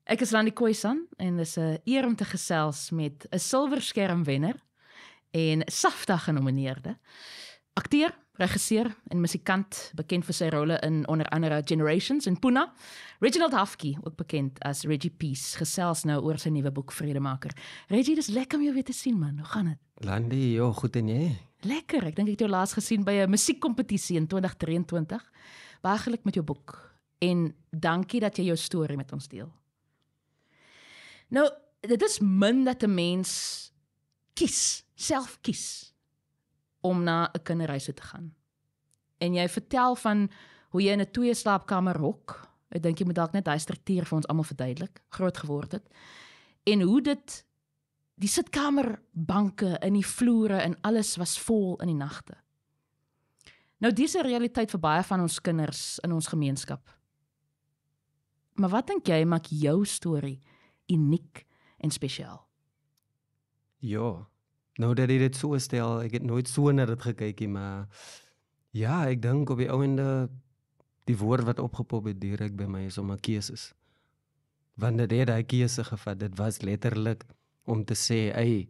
Ek is Randi Khoisan en dis 'n eer om te gesels met 'n silverskermwenner en SAFTA genomineerde akteur, regisseur en musikant, bekend vir sy rolle in onder andere Generations en Puna. Reginald Hafke, ook bekend as Reggie Peace, gesels nou oor sy nuwe boek Vredemaker. Reggie, dis lekker om jou weer te sien, man. Hoe gaan dit? Landi, joh, goed en jy? Lekker. Ek dink ek het jou laas gesien by 'n musiekkompetisie in 2023. Baie geluk met jou boek en dankie dat jy jou storie met ons deel. Nou, dit is min dat 'n mens self kies om na 'n kinderhuis toe te gaan. En jy vertel van hoe jy in 'n 2 slaapkamer hok. Ek dink jy moet dalk net daai struktuur vir ons almal verduidelik, groot geword het. En hoe dit die sitkamerbanke in die vloere en alles was vol in die nagte. Nou dis 'n realiteit vir baie van ons kinders in ons gemeenskap. Maar wat dink jy maak jou storie uniek en spesiaal? Ja, nou dat jy dit so stel, ek het nooit so na dit gekyk nie, maar ja, ek dink op die ouende die woord wat opgepop het direk by my is om 'n keuses. Want dit het daai keuse gevat, dit was letterlik om te sê, hey,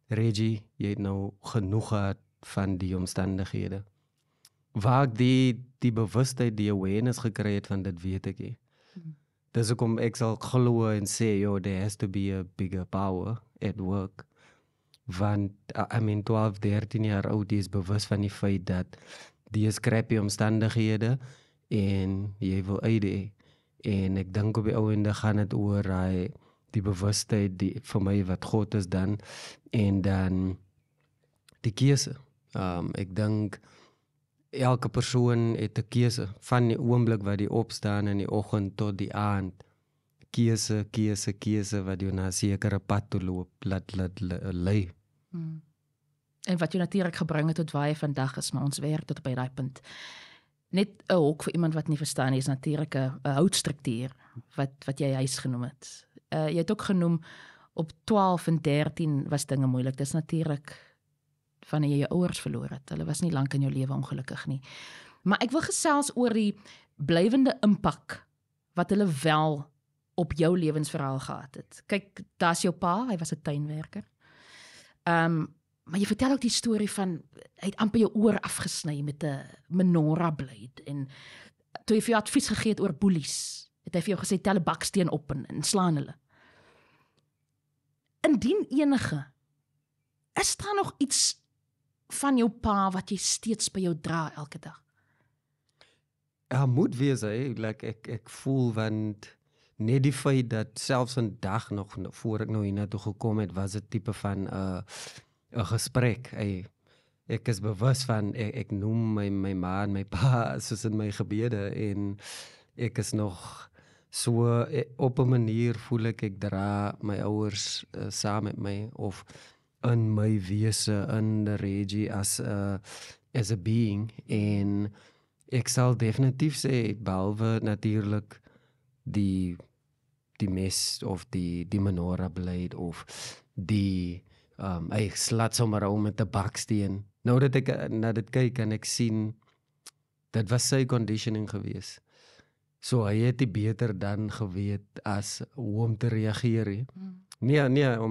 Reggie, jy het nou genoeg gehad van die omstandighede. Waar ek die bewustheid, die awareness gekry het van dit weet ek nie. Dis hoekom ek sal glo en sê, yo, there has to be a bigger power at work. Want, 12, 13 jaar oud, die is bewus van die feit dat die is crappy omstandighede en jy wil uit. En ek dink op die ouende gaan het oor die bewustheid vir my wat God is dan en dan die keuse. Ek dink elke persoon het 'n keuse van die oomblik wat die opstaan in die oggend tot die aand. Keuse wat jou na 'n sekere pad toe loop, laat lei. En wat jou natuurlik gebring het tot waar jy vandag is, maar ons werk tot by daai punt. Net 'n hok vir iemand wat nie verstaan nie, is natuurlik 'n houtstruktuur wat jy huis genoem het. Jy het ook genoem op 12 en 13 was dinge moeilik. Dis natuurlik wanneer jy jou ouers verloor het. Hulle was nie lank in jou lewe ongelukkig nie. Maar ek wil gesels oor die blywende impak wat hulle wel op jou lewensverhaal gehad het. Kyk, daar's jou pa, hy was 'n tuinwerker. Maar jy vertel ook die storie van, hy het amper jou oor afgesny met 'n menorah blade en toe hy vir jou advies gegee het oor boelies, het hy vir jou gesê, tel 'n baksteen op en slaan hulle. Indien enige, is daar nog iets van jou pa wat jy steeds by jou dra elke dag? Ja, moet wees, ek voel, want net die feit dat selfs 'n dag nog voor ek nou hiernatoe gekom het, was dit tipe van 'n gesprek. Ek is bewus van, ek noem my ma en my pa soos in my gebede en ek is nog so, op 'n manier voel ek dra my ouers saam met my of in my wese, in the Reggie as a being en ek sal definitief sê, behalwe natuurlijk die mes of die menorah blade of ek slat sommer om met 'n baksteen. Nou dat ek na dit kyk en ek sien, dit was sy conditioning gewees. So hy het die beter dan geweet as hoe om te reageer. Nee,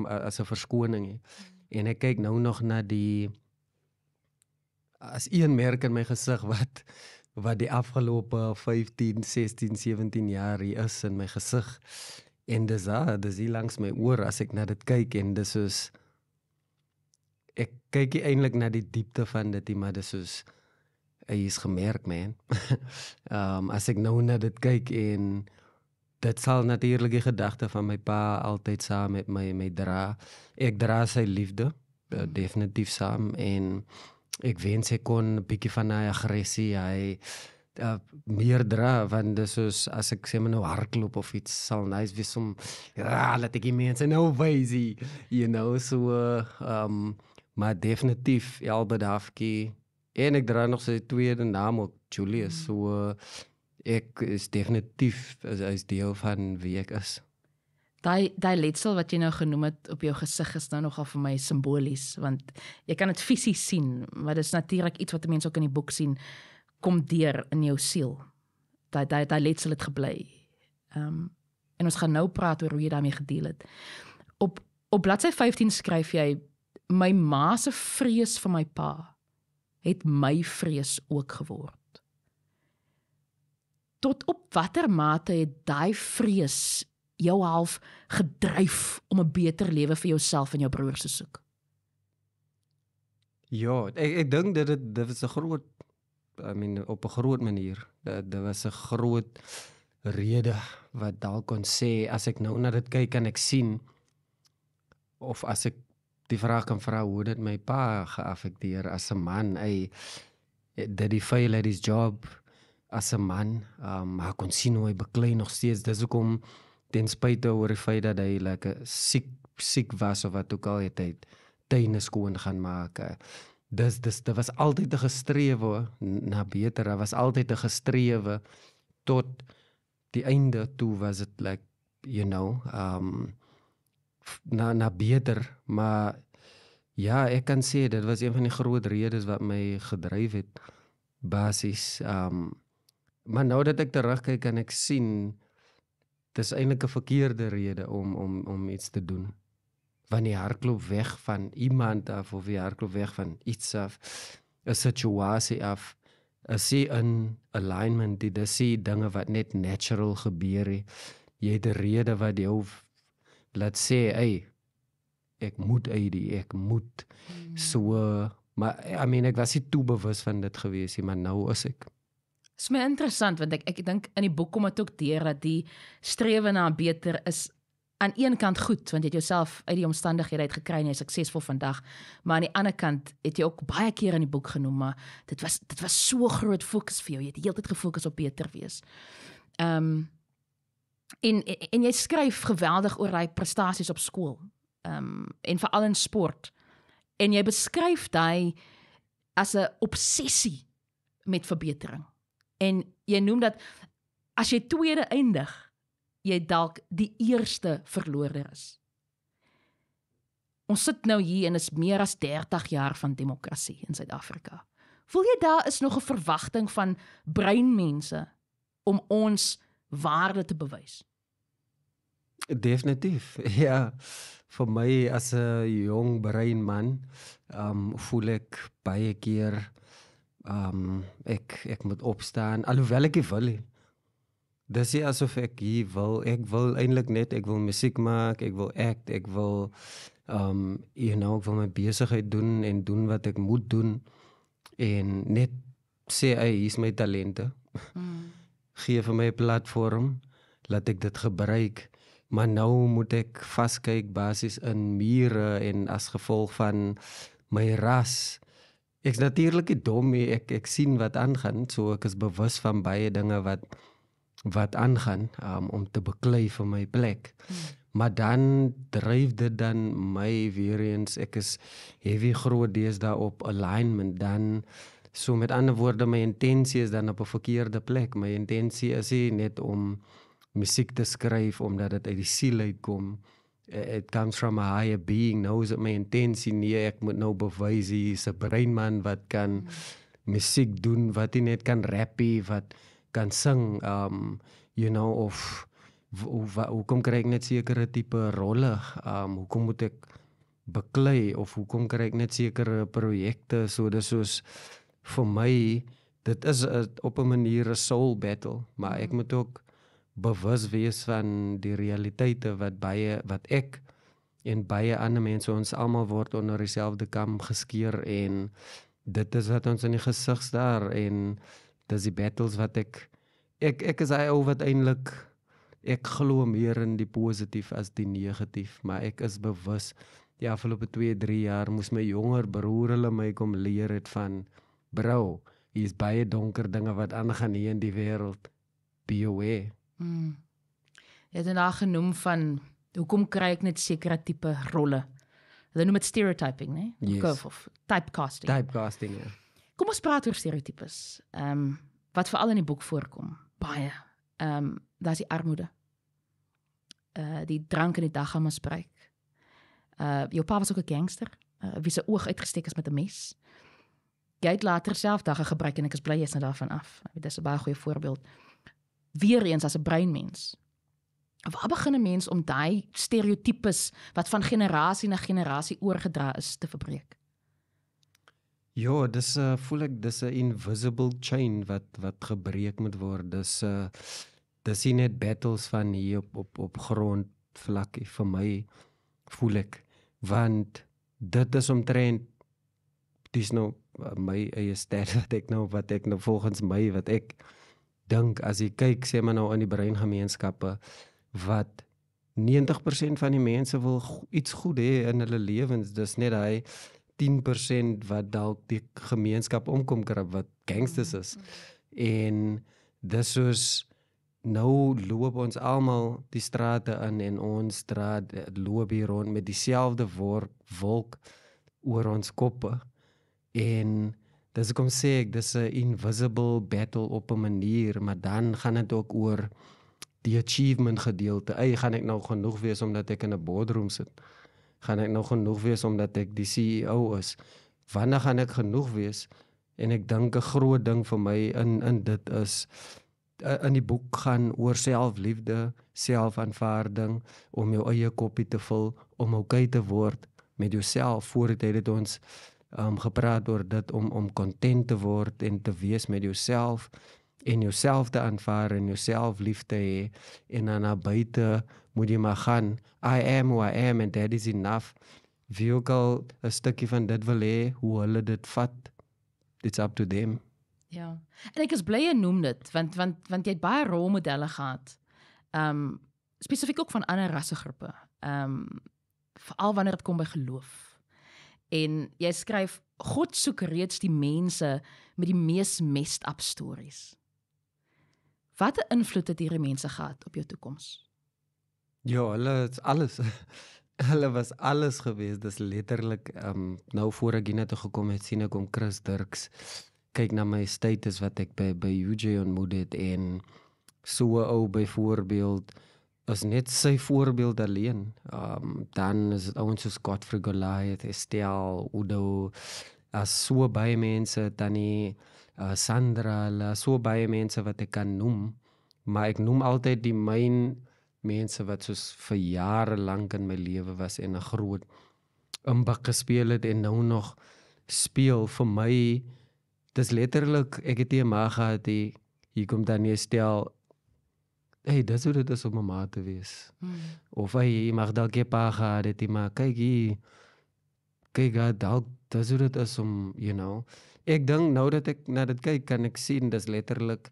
as 'n verskoning. En ek kyk nou nog na as een merk in my gesig wat die afgelope 15, 16, 17 jaar hier is in my gesig. En dis hier langs my oor as ek na dit kyk en dis soos, ek kyk nie eintlik na die diepte van dit, maar dis soos, hy is gemerk, man. As ek nou na dit kyk en dit sal natuurlik die gedagte van my pa altyd saam met my dra. Ek dra sy liefde, definitief saam en ek wens ek kon 'n bietjie van hy aggressie, hy meer dra, want dis soos, as ek sê maar nou hardloop of iets, sal nice wees om, laat ek die mense nou wys, so, maar definitief, Albert Hafke, en ek dra nog sy tweede naam ook, Julius, so, ek is definitief, is deel van wie ek is. Daai letsel wat jy nou genoem het op jou gesig is nou nogal vir my simbolies, want jy kan dit fisies sien, maar dit is natuurlik iets wat mense ook in die boek sien, kom deur in jou siel. Daai letsel het gebly. En ons gaan nou praat oor hoe jy daarmee gedeel het. Op bladsy 15 skryf jy, my ma se vrees vir my pa het my vrees ook geword. Tot op watter mate het daai vrees jou half gedryf om 'n beter lewe vir jouself en jou broers te soek? Ja, ek dink dit was 'n groot, op 'n groot manier. Dit was 'n groot rede wat dalk kon sê, as ek nou na dit kyk kan ek sien, of as ek die vraag kan vra, hoe dit my pa geaffekteer as 'n man. Hy die fail at his job as 'n man, maar kon sien hoe hy beklei nog steeds. Dis hoekom ten spyte oor die feit dat hy like siek was of wat ook al, het hy tuine skoon gaan maak. Dit was altyd 'n gestrewe na beter. Daar was altyd 'n gestrewe tot die einde toe was dit like, na beter. Maar ja, ek kan sê, dit was een van die groot redes wat my gedryf het, basies. Maar nou dat ek terugkyk, kan ek sien, dit is eintlik 'n verkeerde rede om iets te doen. Want jy hardloop weg van iemand af, of jy hardloop weg van iets af, 'n situasie af, is jy in alignment, dit is jy dinge wat net natural gebeur. Jy het 'n rede wat jou laat sê, ek moet ek moet. So, maar ek was nie toe bewus van dit gewees nie, maar nou is ek. Dit is my interessant, want ek dink in die boek kom dit ook deur dat die strewe na beter is aan een kant goed, want jy het jouself uit die omstandighede uit gekry en jy is suksesvol vandag, maar aan die ander kant het jy ook baie keer in die boek genoem, maar dit was so groot fokus vir jou, jy het die hele tyd gefokus op beter wees. En jy skryf geweldig oor die prestasies op skool, en veral in sport, en jy beskryf die as 'n obsessie met verbetering, en jy noem dat as jy tweede eindig, jy dalk die eerste verloorder is. Ons sit nou hier en is meer as 30 jaar van demokrasie in Suid-Afrika. Voel jy daar is nog 'n verwagting van breinmense om ons waarde te bewys? Definitief, ja. Vir my as 'n jong breinman, voel ek baie keer, ek moet opstaan, alhoewel ek nie wil nie. Dis nie asof ek hier wil, ek wil eintlik net, ek wil musiek maak, ek wil act, ek wil, ek wil my besigheid doen en doen wat ek moet doen, en net sê, hier is my talente, gee vir my 'n platform, laat ek dit gebruik, maar nou moet ek vaskyk basis in mure en as gevolg van my ras. Ek is natuurlik nie dom nie, ek sien wat aangaan, so ek is bewus van baie dinge wat aangaan, om te beklei vir my plek. Maar dan dryf dit dan my weer eens, ek is heavy groot deesdae op alignment, dan, so met ander woorde, my intensie is dan op 'n verkeerde plek. My intensie is nie net om musiek te skryf, omdat dit uit die siel uitkom. It comes from a higher being. Nou is dit my intensie nie, ek moet nou bewys, hier is 'n breinman wat kan musiek doen, wat nie net kan rappie, wat kan sing, of hoekom kry ek net sekere tipe rolle, hoekom moet ek beklei, of hoekom kry ek net sekere projekte, so dis soos, vir my, dit is op 'n manier 'n soul battle, maar ek moet ook bewus wees van die realiteite wat ek en baie ander mense, ons almal word onder dieselfde kam geskeer, en dit is wat ons in die gesig staar, en dis die battles wat ek is hy ou wat eintlik, ek glo meer in die positief as die negatief, maar ek is bewus, die afgelope 2-3 jaar moes my jonger broer hulle my kom leer het van, bro, hier is baie donker dinge wat aangaan hier in die wêreld, be aware. Jy het daar genoem van, hoekom kry ek net sekere tipe rolle? Hulle noem dit stereotyping, né? Yes. Of typecasting. Typecasting, ja. Kom ons praat oor stereotypes, wat veral in die boek voorkom, baie. Daar is die armoede, die drank en die daggaamisbruik. Jou pa was ook 'n gangster, wie sy oog uitgesteek is met 'n mes. Jy het later self dagga gebruik en ek is bly jy is nou daarvan af. Dit is 'n baie goeie voorbeeld. Weer eens as 'n breinmens, Waar begin 'n mens om daai stereotypes wat van generasie na generasie oorgedra is te verbreek? Ja, dis voel ek dis 'n invisible chain wat gebreek moet word. Dis nie net battles van hier op grondvlak vir my voel ek, want dit is omtrent dis nou my eie stat wat ek nou volgens my wat ek dink as jy kyk sê maar nou in die breingemeenskappe wat 90% van die mense wil iets goed hê in hulle lewens. Dis net hy 10% wat dalk die gemeenskap omkom krap wat gangsters is. En dis soos nou loop ons almal die strate in en ons straat loop hier rond met dieselfde wolk oor ons koppe. En dis kom sê ek, dis 'n invisible battle op 'n manier, maar dan gaan dit ook oor die achievement gedeelte. Gaan ek nou genoeg wees omdat ek in 'n boardroom sit? Gaan ek nou genoeg wees omdat ek die CEO is? Wanneer gaan ek genoeg wees? En ek dink 'n groot ding vir my in dit is in die boek gaan oor selfliefde, selfaanvaarding, om jou eie koppie te vul, om okay te word met jouself. Voordat het ons gepraat oor dit om content te word en te wees met jouself en jouself te aanvaar en jouself lief te hê en dan na buite moet jy maar gaan. I am who I am and that is enough. Wie ook al 'n stukkie van dit wil hê, hoe hulle dit vat, it's up to them. Ja. En ek is bly jy noem dit want jy het baie rolmodelle gehad. Spesifiek ook van ander rassegroepe. Veral wanneer dit kom by geloof. En jy skryf God soek reeds die mense met die mees messed up stories. Watter invloed het hierdie mense gehad op jou toekoms? Ja, hulle is alles. Hulle was alles geweest. Dis letterlik nou voor ek hier toe gekom het, sien ek om Chris Dirks kyk na my status wat ek by UJ ontmoet het en so 'n ou byvoorbeeld is net sy voorbeeld alleen. Dan is dit ouens soos Godfrey Goliath, Estelle, Udo, so baie mense, Tannie, Sandra, so baie mense wat ek kan noem, maar ek noem altyd die myn mense wat soos vir jare lank in my lewe was en 'n groot impact gespeel het en nou nog speel vir my. Dis letterlik, ek het nie 'n ma gehad hier kom dan nie stel, hey, dis hoe dit is om 'n ma te wees. Of jy mag dalk 'n pa gehad het, maar kyk hier, kyk dalk, dis hoe dit is om, Ek dink nou dat ek na dit kyk, kan ek sien, dis letterlik,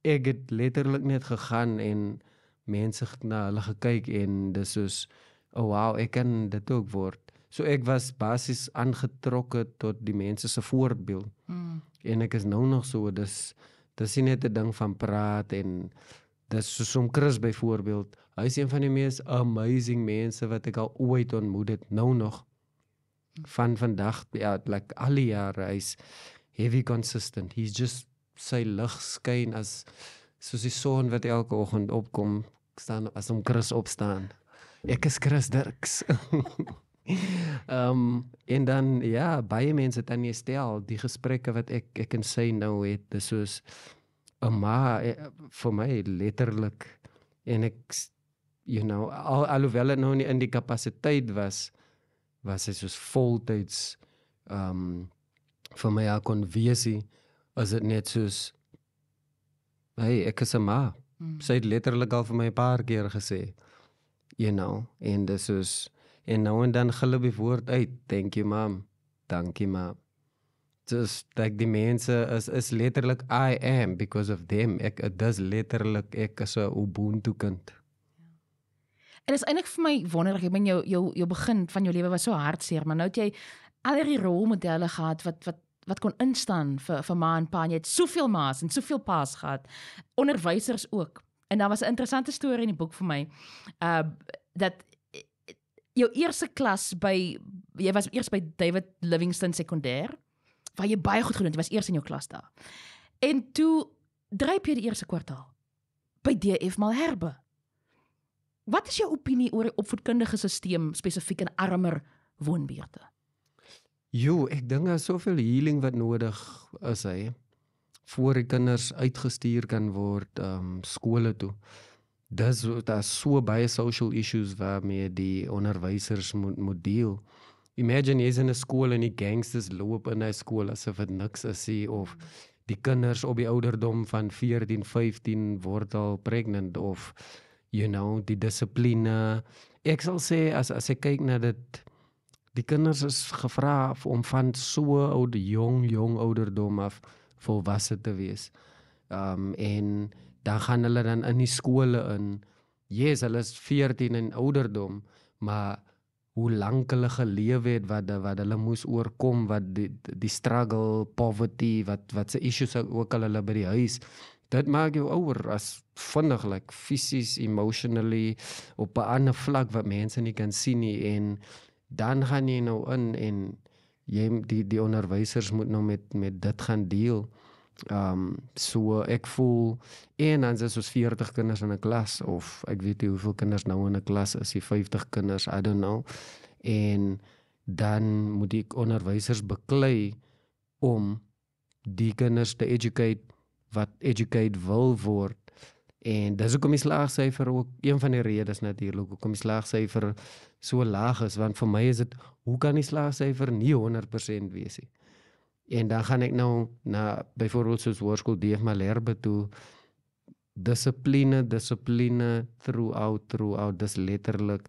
ek het letterlik net gegaan en mense na hulle gekyk en dis soos, oh wow, ek kan dit ook word. So ek was basies aangetrokke tot die mense se voorbeeld. En ek is nou nog so, dis nie net 'n ding van praat en dis soos om Chris byvoorbeeld. Hy is een van die mees amazing mense wat ek al ooit ontmoet het, nou nog. Van vandag, ja, like al die jare, hy's heavy consistent. He's just, sy lig skyn soos die son wat elke oggend opkom, staan as om Chris opstaan. Ek is Chris Dirks. En dan, ja, baie mense dan jy stel, die gesprekke wat ek en sy nou het, dis soos, maar vir my letterlik, en ek, alhoewel het nou nie in die kapasiteit was hy soos voltyds, vir my al kon weesie, is dit net soos, hey, ek is 'n ma. Sy het letterlik al vir my 'n paar keer gesê, en dis soos, en nou en dan glip die woord uit, thank you mom, dankie ma. Dus die mense is letterlik I am because of them. Dis letterlik ek is 'n Ubuntu kind. En is eintlik vir my wonderlik, ek meen jou begin van jou lewe was so hartseer, maar nou het jy al hierdie rolmodelle gehad wat kon instaan vir ma en pa. En jy het soveel ma's en soveel pa's gehad, onderwysers ook. En daar was 'n interessante storie in die boek vir my, dat jou eerste klas jy was eers by David Livingstone Sekondêr, waar jy baie goed gedoen het, jy was eers in jou klas daar. En toe dryp jy die eerste kwartaal by DF Malherbe. Wat is jou opinie oor die opvoedkundige stelsel spesifiek in armer woonbuurte? Ek dink daar is soveel healing wat nodig is, voor die kinders uitgestuur kan word skole toe. Daar's so baie social issues waarmee die onderwysers moet deel. Imagine jy's in 'n skool en die gangsters loop in 'n skool asof dit niks is nie, of die kinders op die ouderdom van 14, 15 word al pregnant, of die dissipline. Ek sal sê as ek kyk na dit, die kinders is gevra om van so jong ouderdom af volwasse te wees. En dan gaan hulle dan in die skole in. Yes, hulle is 14 in ouderdom, maar hoe lank hulle gelewe het, wat hulle moes oorkom, wat die struggle, poverty, wat se issues ook al hulle by die huis. Dit maak jou ouer as vinnig, like fisies, emotionally, op 'n ander vlak wat mense nie kan sien nie. En dan gaan jy nou in en die onderwysers moet nou met dit gaan deel. So ek voel, en dan is ons 40 kinders in 'n klas, of ek weet nie hoeveel kinders nou in 'n klas is, die 50 kinders, I don't know. En dan moet die onderwysers beklei om die kinders te educate, wat educate wil word. En dis hoekom die slaagsyfer ook, een van die redes natuurlik, hoekom die slaagsyfer so laag is, want vir my is dit, hoe kan die slaagsyfer nie 100% wees nie? En dan gaan ek nou na byvoorbeeld soos hoërskool D.F. Malherbe toe, dissipline throughout, dis letterlik,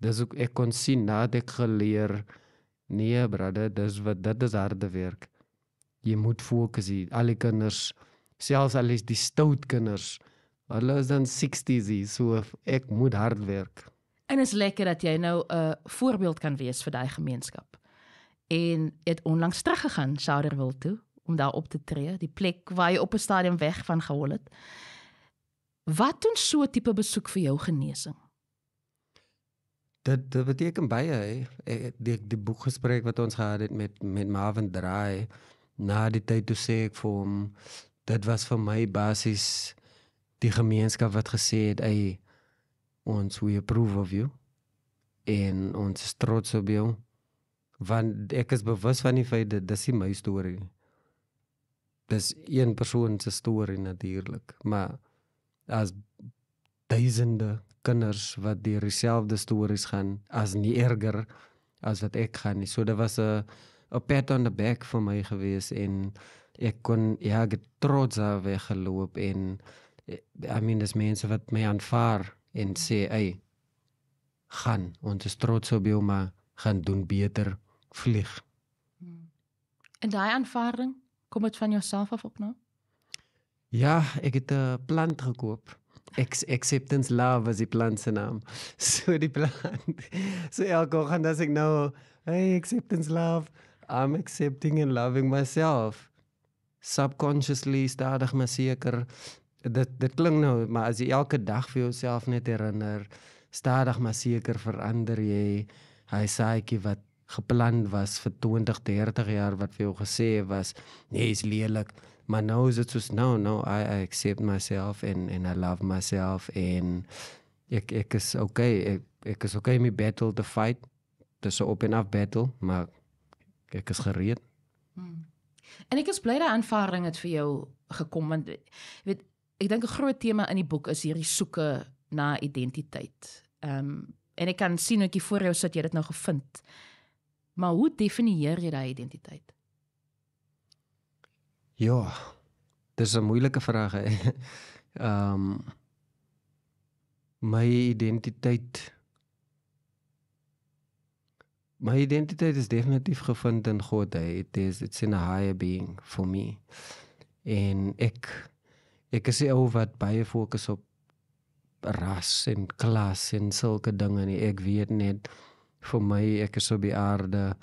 dis ook, ek kon sien, nadat ek geleer, nee brother, dit is harde werk. Jy moet fokus hier, al die kinders, selfs al is die stout kinders, hulle is dan 60s hier, so ek moet hard werk. En is lekker dat jy nou 'n voorbeeld kan wees vir daai gemeenskap. En het onlangs teruggegaan Souderville toe, om daar op te tree, die plek waar jy op 'n stadium weg van gehol het. Wat doen so 'n tipe besoek vir jou genesing? Dit beteken baie, die boekgesprek wat ons gehad het met Marvin Draai, na die tyd toe sê ek vir hom, dit was vir my basies die gemeenskap wat gesê het, we approve of you, en ons is trots op jou, want ek is bewus van die feit dat dis nie my storie. Dis een persoon se storie natuurlik, maar as duisende kinders wat deur dieselfde stories gaan, as nie erger as wat ek gaan nie. So dit was 'n pat on the back vir my gewees, en ek kon, ek het trots daar weggeloop, en dis mense wat my aanvaar en sê, gaan, ons is trots op jou, maar gaan doen beter, vlieg. En daai aanvaarding, kom dit van jouself af op nou? Ja, ek het 'n plant gekoop. Acceptance Love was die plant se naam. So die plant. So elke oggend as ek nou, Acceptance Love, I'm accepting and loving myself. Subconsciously, stadig maar seker. Dit klink nou, maar as jy elke dag vir jouself net herinner, stadig maar seker verander jy hy saaitjie wat gepland was vir 20, 30 jaar, wat vir jou gesê was, nee, is lelik. Maar nou is dit soos, no, I accept myself and I love myself, en ek is okay, ek is okay met battle te fight. Dis 'n op en af battle, maar ek is gereed. En ek is bly dat aanvaarding het vir jou gekom, want weet, ek dink 'n groot tema in die boek is hierdie soeke na identiteit. En ek kan sien ook hier voor jou sit, jy dit nou gevind. Maar hoe definieer jy daai identiteit? Ja, dis 'n moeilike vraag. My identiteit is definitief gevind in God. It's in a higher being for me. En ek is 'n ou wat baie fokus op ras en klas en sulke dinge nie. Ek weet net, vir my, ek is op die aarde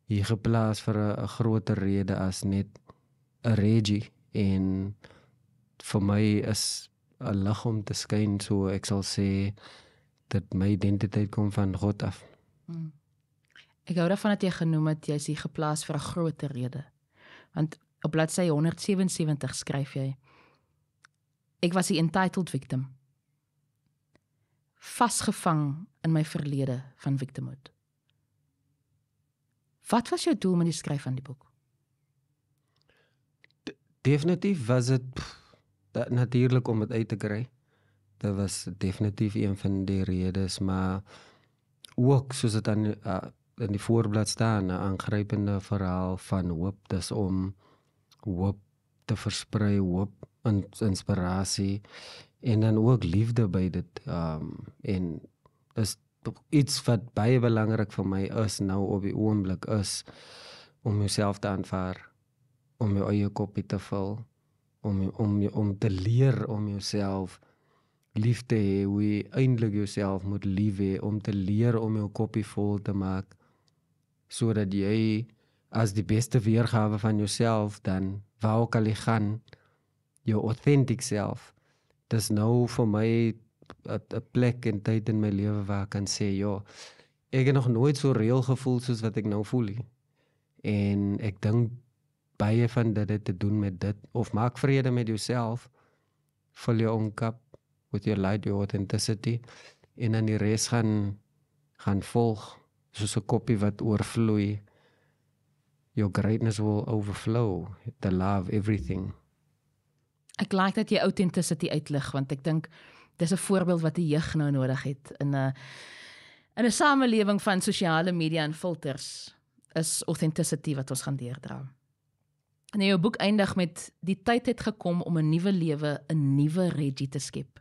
hier geplaas vir 'n groter rede as net 'n Reggie, en vir my is 'n lig om te skyn, so ek sal sê dat my identiteit kom van God af. Ek hou daarvan dat jy genoem het, jy is hier geplaas vir 'n groter rede. Want op bladsy 177 skryf jy, ek was die entitled victim, vasgevang in my verlede van victimhood. Wat was jou doel met die skryf van die boek? Definitief was dit Natuurlijk om het uit te kry. Dit was definitief een van die redes, maar ook soos dit in die voorblad staan, 'n aangrypende verhaal van hoop. Dis om hoop te versprei, hoop, inspirasie en dan ook liefde by dit. En is iets wat baie belangrik vir my is nou op die oomblik is om jouself te aanvaar, om jou eie koppie te vul, om te leer om jouself lief te hê, hoe jy eintlik jouself moet lief hê, om te leer om jou koppie vol te maak, sodat jy as die beste weergawe van jouself dan, waar ook al jy gaan, jou authentic self. Dis nou vir my 'n plek en tyd in my lewe waar ek kan sê, ja, ek het nog nooit so reël gevoel soos wat ek nou voel nie. En ek dink baie van dit het te doen met dit, of maak vrede met jouself, vul jou onkap with your light, your authenticity, en dan die res gaan volg, soos 'n koppie wat oorvloei. Your greatness will overflow, the love, everything. Ek like dat jy authenticity uitlig, want ek dink dis 'n voorbeeld wat die jeug nou nodig het in 'n samelewing van sosiale media en filters, is authenticity wat ons gaan deurdra. En jou boek eindig met die tyd het gekom om 'n nuwe lewe, 'n nuwe Reggie te skep.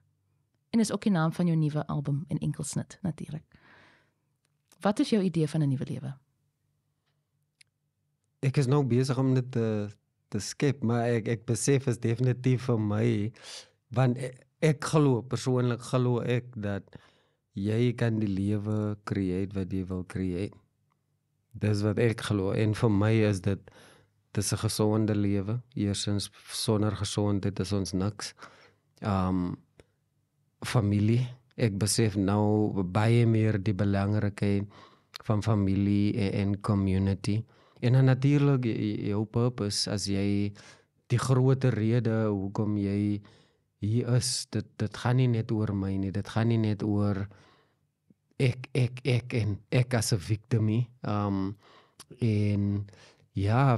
En is ook die naam van jou nuwe album en enkelsnit natuurlik. Wat is jou idee van 'n nuwe lewe? Ek is nou besig om dit te skep, maar ek besef is definitief vir my, want ek glo, persoonlik glo ek dat jy kan die lewe create wat jy wil create. Dis wat ek glo, en vir my is dit is 'n gesonde lewe. Eersins sonder gesondheid is ons niks. Familie, ek besef nou baie meer die belangrikheid van familie en community. En dan natuurlik jou purpose, as jy die grote rede hoekom jy hier is, dit gaan nie net oor my nie, dit gaan nie net oor ek en ek as 'n victim nie. En ja,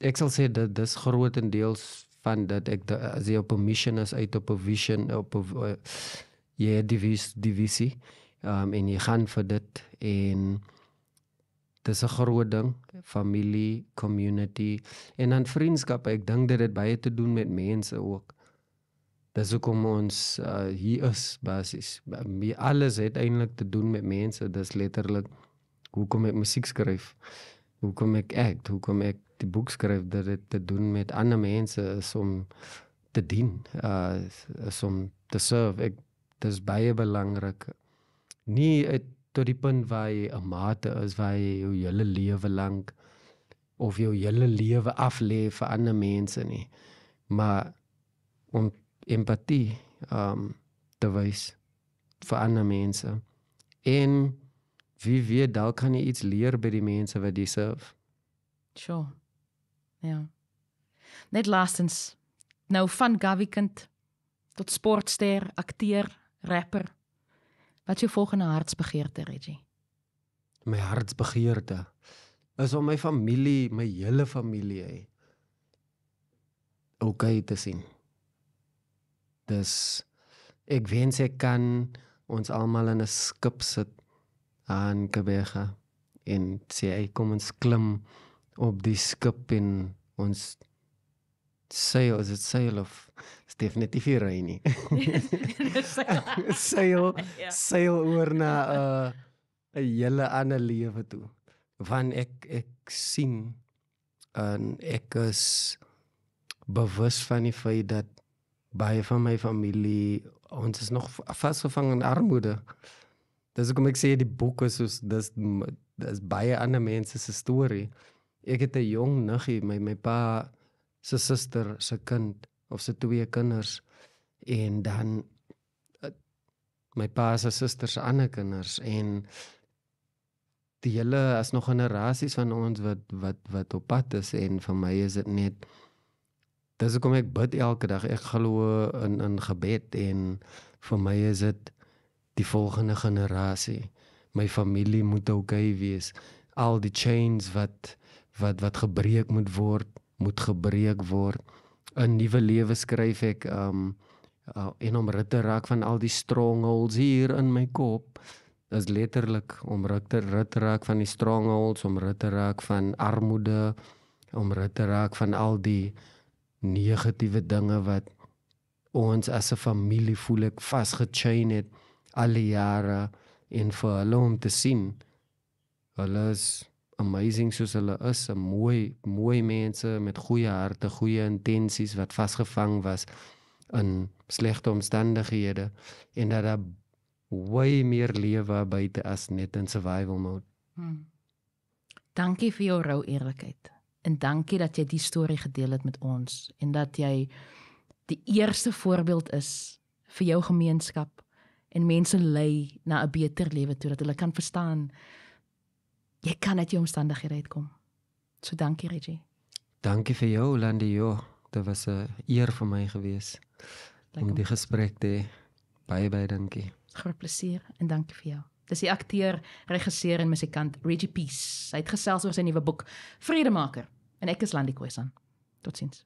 ek sal sê dat dis grotendeels van dat ek as jy op 'n mission is, uit op 'n vision, jy het die visie, en jy gaan vir dit, en dis 'n groot ding, familie, community, en dan vriendskap. Ek dink dit het baie te doen met mense ook. Dis hoekom ons hier is, basis. Alles het eintlik te doen met mense. Dis letterlik hoekom ek musiek skryf, hoekom ek act, hoekom ek die boek skryf, dat het te doen met ander mense, is om te dien, is om te serve. Dis baie belangrik. Nie tot die punt waar jy 'n mate is, waar jy jou hele lewe lank, of jou hele lewe aflê vir ander mense nie, maar om empatie te wys vir ander mense. En wie weet, dalk kan jy iets leer by die mense wat jy serve. Sure. Ja. Net laastens, nou van Gawikind tot sportster, akteur, rapper. Wat is jou volgende hartsbegeerte, Reggie? My hartsbegeerte is om my familie, my hele familie, okay te sien. Dus ek wens ek kan ons almal in 'n skip sit aan Kebega en sê, hey, kom ons klim op die skip en ons sail, is dit sail of is definitief nie ry nie. Sail oor na 'n hele ander lewe toe. Want ek sien en ek is bewus van die feit dat baie van my familie, ons is nog vasgevang in armoede. Dis hoekom ek sê die boek is soos, dis baie ander mense se storie. Ek het 'n jong niggie, my pa se suster se kind, of se 2 kinders, en dan my pa se suster se ander kinders, en die hele as nog generasies van ons wat op pad is, en vir my is dit net, dis hoekom ek bid elke dag, ek glo in gebed, en vir my is dit die volgende generasie. My familie moet okay wees. Al die chains wat gebreek moet gebreek word. 'n nuwe lewe skryf ek en om rit te raak van al die strongholds hier in my kop. Is letterlik om rit te raak van die strongholds, om rit te raak van armoede, om rit te raak van al die negatiewe dinge wat ons as 'n familie voel ek vasgechain het al die jare en vir hulle om te sien. Hulle is amazing soos hulle is, 'n mooi mense met goeie harte, goeie intensies wat vasgevang was in slegte omstandighede en dat daar way meer lewe buite as net in survival mode. Dankie vir jou rou eerlikheid. En dankie dat jy die storie gedeel het met ons en dat jy die eerste voorbeeld is vir jou gemeenskap en mense lei na 'n beter lewe toe, dat hulle kan verstaan jy kan uit jou omstandighede uitkom. So dankie Reggie. Dankie vir jou Landi, dit was 'n eer vir my gewees om die gesprek te hê. Baie dankie. Groot plesier en dankie vir jou. Dis die akteur, regisseur en musikant Reggie Peace. Hy het gesels oor sy nuwe boek Vredemaker en ek is Landi Khoisan. Totsiens.